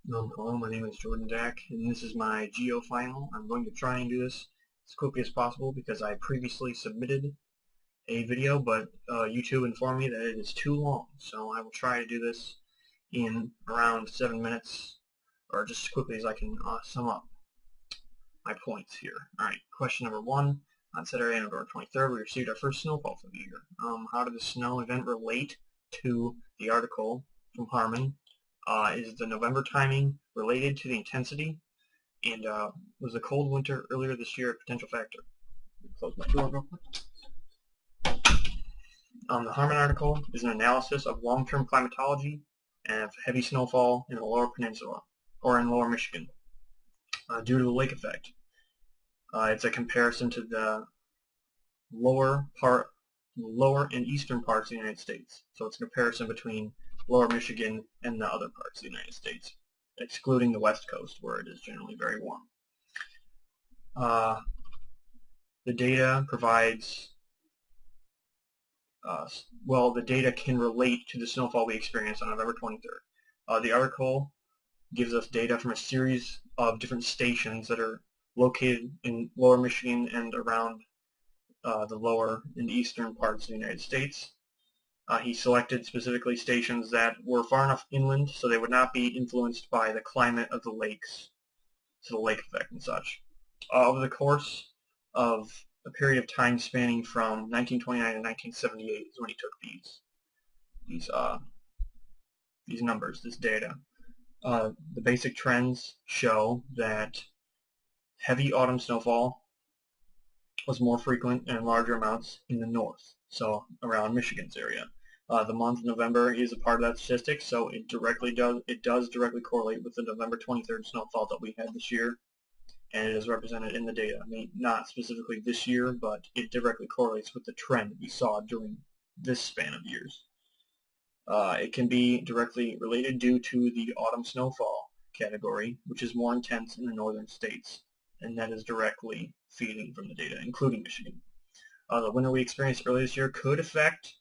Hello, my name is Jordan Dack, and this is my Geo final. I'm going to try and do this as quickly as possible because I previously submitted a video, but YouTube informed me that it is too long. So I will try to do this in around 7 minutes, or just as quickly as I can sum up my points here. Alright, question number 1. On Saturday, November 23rd, we received our first snowfall for the year. How did the snow event relate to the article from Harmon? Is the November timing related to the intensity? And was the cold winter earlier this year a potential factor? Close my door real quick. The Harmon article is an analysis of long-term climatology and of heavy snowfall in the lower peninsula, or in lower Michigan, due to the lake effect. It's a comparison to the lower and eastern parts of the United States. So it's a comparison between lower Michigan and the other parts of the United States, excluding the west coast where it is generally very warm. The data provides, the data can relate to the snowfall we experienced on November 23rd. The article gives us data from a series of different stations that are located in lower Michigan and around the lower and eastern parts of the United States. He selected specifically stations that were far enough inland so they would not be influenced by the climate of the lakes, so the lake effect and such. Over the course of a period of time spanning from 1929 to 1978 is when he took these numbers, this data. The basic trends show that heavy autumn snowfall was more frequent and in larger amounts in the north, so around Michigan's area. The month of November is a part of that statistic, so it does directly correlate with the November 23rd snowfall that we had this year, and it is represented in the data. I mean, not specifically this year, but it directly correlates with the trend we saw during this span of years. It can be directly related due to the autumn snowfall category, which is more intense in the northern states, and that is directly feeding from the data, including Michigan. The winter we experienced earlier this year could affect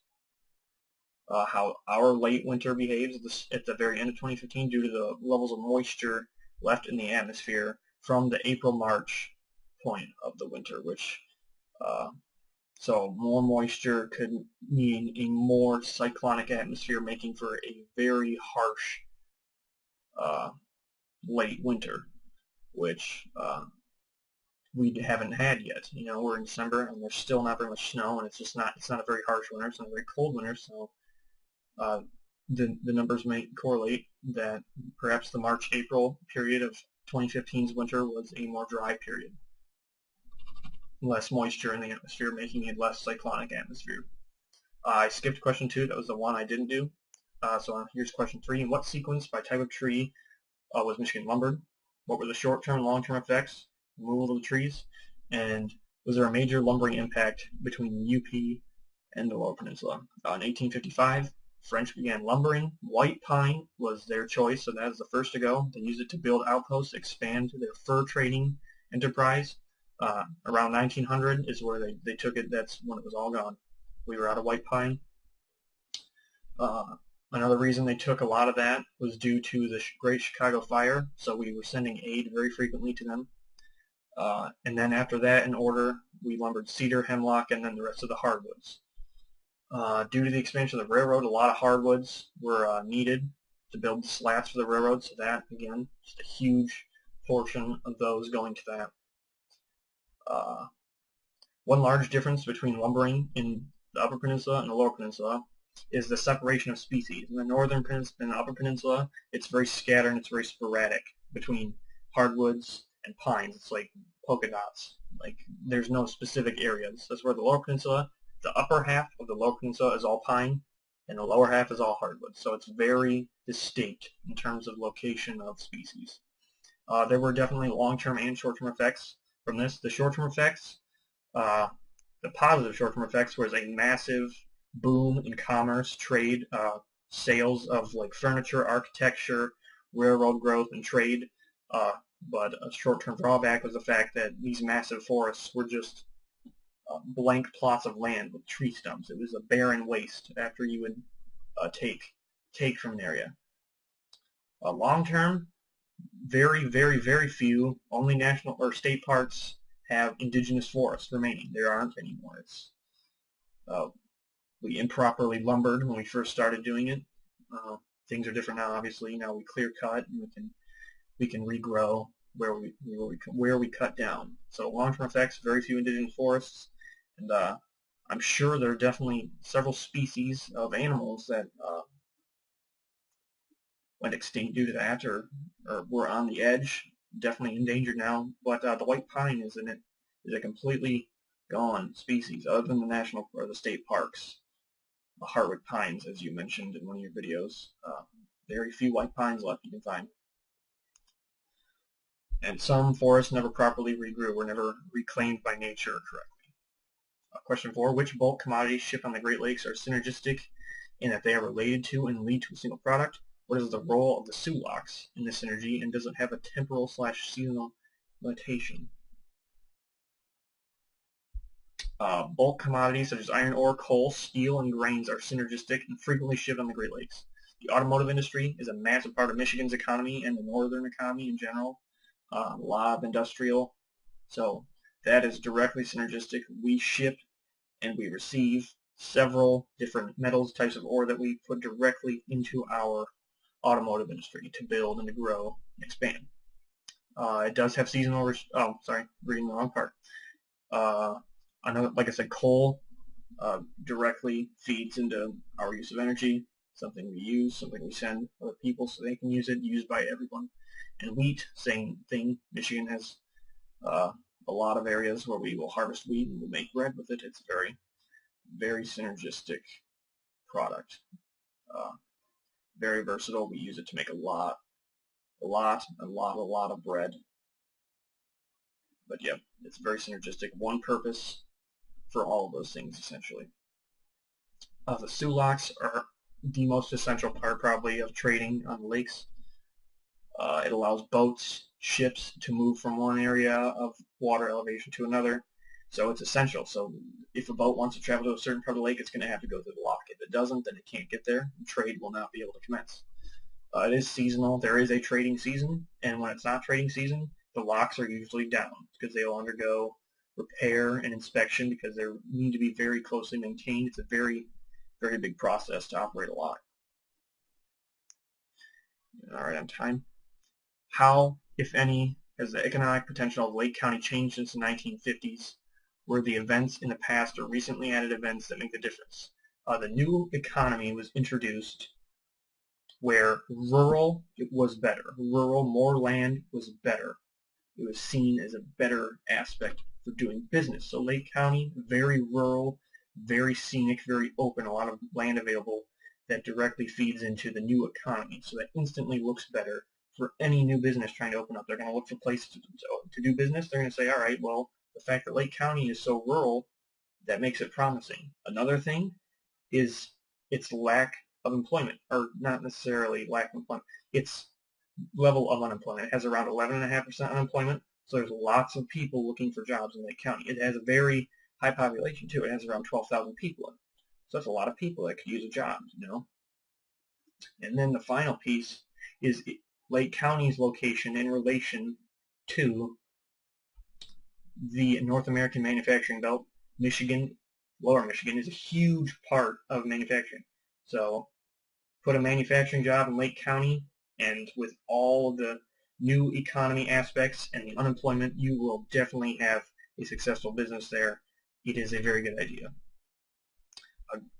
how our late winter behaves at the very end of 2015 due to the levels of moisture left in the atmosphere from the April-March point of the winter, which so more moisture could mean a more cyclonic atmosphere, making for a very harsh late winter, which we haven't had yet. You know, we're in December and there's still not very much snow, and it's not a very harsh winter. It's not a very cold winter, so the numbers may correlate that perhaps the March-April period of 2015's winter was a more dry period. Less moisture in the atmosphere, making a less cyclonic atmosphere. I skipped question 2. That was the one I didn't do. So here's question 3. In what sequence by type of tree was Michigan lumbered? What were the short-term and long-term effects? Removal of the trees? And was there a major lumbering impact between the UP and the Lower Peninsula? In 1855, French began lumbering. White pine was their choice, so that is the first to go. They used it to build outposts, expand their fur trading enterprise. Around 1900 is where they took it. That's when it was all gone. We were out of white pine. Another reason they took a lot of that was due to the Great Chicago Fire, so we were sending aid very frequently to them. And then after that, in order, we lumbered cedar, hemlock, and then the rest of the hardwoods. Due to the expansion of the railroad, a lot of hardwoods were needed to build the slats for the railroad, so that, again, just a huge portion of those going to that. One large difference between lumbering in the Upper Peninsula and the Lower Peninsula is the separation of species. In the Northern Peninsula and the Upper Peninsula, it's very scattered and it's very sporadic between hardwoods and pines. It's like polka dots. Like, there's no specific areas. That's where the Lower Peninsula, the upper half of the Lower Peninsula is all pine, and the lower half is all hardwood. So it's very distinct in terms of location of species. There were definitely long-term and short-term effects from this. The short-term effects, the positive short-term effects was a massive boom in commerce, trade, sales of like furniture, architecture, railroad growth, and trade. But a short-term drawback was the fact that these massive forests were just blank plots of land with tree stumps. It was a barren waste after you would take from an area. Long-term, very, very, very few, only national or state parks have indigenous forests remaining. There aren't anymore. We improperly lumbered when we first started doing it. Things are different now, obviously. Now we clear cut and we can regrow where we cut down. So long-term effects, very few indigenous forests, and I'm sure there are definitely several species of animals that went extinct due to that, or were on the edge, definitely endangered now. But the white pine is a completely gone species, other than the national or the state parks. The hardwood pines, as you mentioned in one of your videos, very few white pines left you can find. And some forests never properly regrew, were never reclaimed by nature correctly. Question 4, which bulk commodities shipped on the Great Lakes are synergistic in that they are related to and lead to a single product? What is the role of the sulaks in this synergy, and does it have a temporal/seasonal limitation? Bulk commodities such as iron ore, coal, steel, and grains are synergistic and frequently shipped on the Great Lakes. The automotive industry is a massive part of Michigan's economy and the northern economy in general. A lot of industrial, so that is directly synergistic. We ship and we receive several different metals, types of ore that we put directly into our automotive industry to build and to grow and expand. It does have seasonal, reading the wrong part. I know, like I said, coal directly feeds into our use of energy, something we use, something we send other people so they can use it, used by everyone. And wheat, same thing. Michigan has a lot of areas where we will harvest wheat and we'll make bread with it. It's a very, very synergistic product. Very versatile. We use it to make a lot of bread. But yeah, it's very synergistic. One purpose for all of those things, essentially. The sulaks are the most essential part, probably, of trading on the lakes. It allows boats, ships to move from one area of water elevation to another. So it's essential. So if a boat wants to travel to a certain part of the lake, it's going to have to go through the lock. If it doesn't, then it can't get there. And trade will not be able to commence. It is seasonal. There is a trading season, and when it's not trading season, the locks are usually down because they will undergo repair and inspection because they need to be very closely maintained. It's a very, very big process to operate a lock. All right, on time. How, if any, has the economic potential of Lake County changed since the 1950s? Were the events in the past or recently added events that make the difference? The new economy was introduced where rural was better. Rural, more land was better. It was seen as a better aspect for doing business. So Lake County, very rural, very scenic, very open, a lot of land available that directly feeds into the new economy. So that instantly looks better for any new business trying to open up. They're going to look for places to do business. They're going to say, all right, well, the fact that Lake County is so rural, that makes it promising. Another thing is its lack of employment, or not necessarily lack of employment, its level of unemployment. It has around 11.5% unemployment, so there's lots of people looking for jobs in Lake County. It has a very high population too. It has around 12,000 people in it. So that's a lot of people that could use a job, you know. And then the final piece is Lake County's location in relation to the North American manufacturing belt. Michigan, lower Michigan, is a huge part of manufacturing. So put a manufacturing job in Lake County, and with all the new economy aspects and the unemployment, you will definitely have a successful business there. It is a very good idea.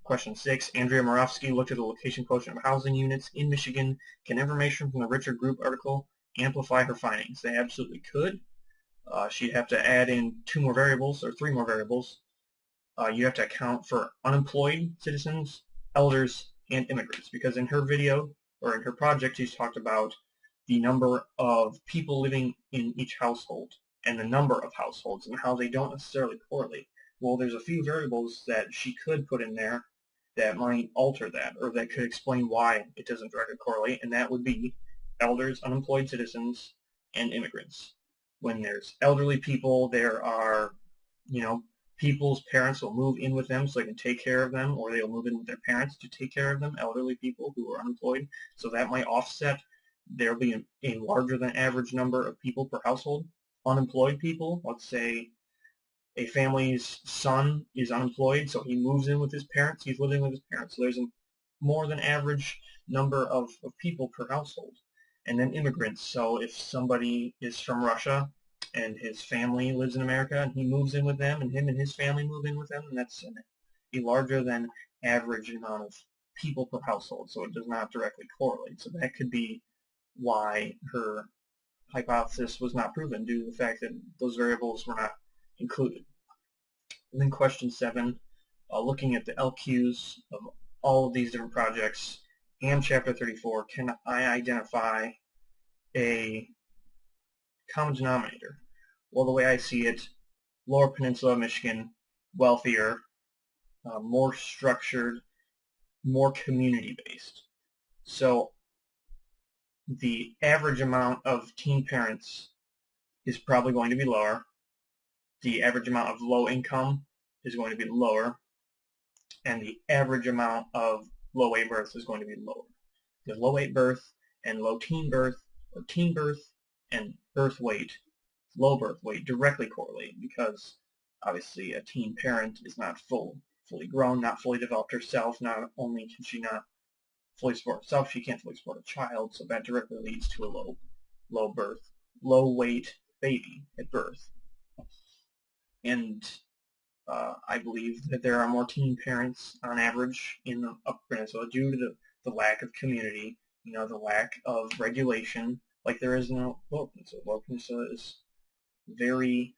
Question 6, Andrea Moravsky looked at the location quotient of housing units in Michigan. Can information from the Richard Group article amplify her findings? They absolutely could. She'd have to add in 2 more variables, or 3 more variables. You have to account for unemployed citizens, elders, and immigrants, because in her video, or in her project, she's talked about the number of people living in each household and the number of households and how they don't necessarily correlate. Well, there's a few variables that she could put in there that might alter that, or that could explain why it doesn't directly correlate, and that would be elders, unemployed citizens, and immigrants. When there's elderly people, there are, you know, people's parents will move in with them so they can take care of them, or they'll move in with their parents to take care of them, elderly people who are unemployed. So that might offset there will be a larger than average number of people per household. Unemployed people, let's say a family's son is unemployed, so he moves in with his parents, he's living with his parents. So there's a more than average number of people per household. And then immigrants, so if somebody is from Russia and his family lives in America and he moves in with them and him and his family move in with them, and that's a larger than average amount of people per household, so it does not directly correlate. So that could be why her hypothesis was not proven, due to the fact that those variables were not included. And then question 7, looking at the LQs of all of these different projects and Chapter 34, can I identify a common denominator? Well, the way I see it, Lower Peninsula of Michigan, wealthier, more structured, more community-based. So the average amount of teen parents is probably going to be lower. The average amount of low income is going to be lower, and the average amount of low weight births is going to be lower. Because low weight birth and low teen birth, or teen birth and birth weight, low birth weight directly correlate, because obviously a teen parent is not fully grown, not fully developed herself. Not only can she not fully support herself, she can't fully support a child, so that directly leads to a low weight baby at birth. And I believe that there are more teen parents on average in the Upper Peninsula due to the lack of community, the lack of regulation, like there is in the Lower Peninsula. Lower Peninsula is very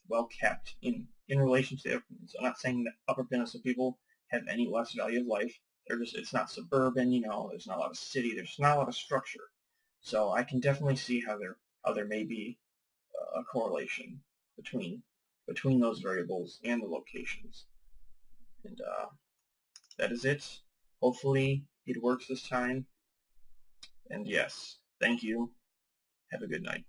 well kept in relation to the Upper Peninsula. I'm not saying that Upper Peninsula people have any less value of life. It's not suburban, there's not a lot of city, there's not a lot of structure. So I can definitely see how there may be a correlation between those variables and the locations. And that is it. Hopefully it works this time. And yes, thank you. Have a good night.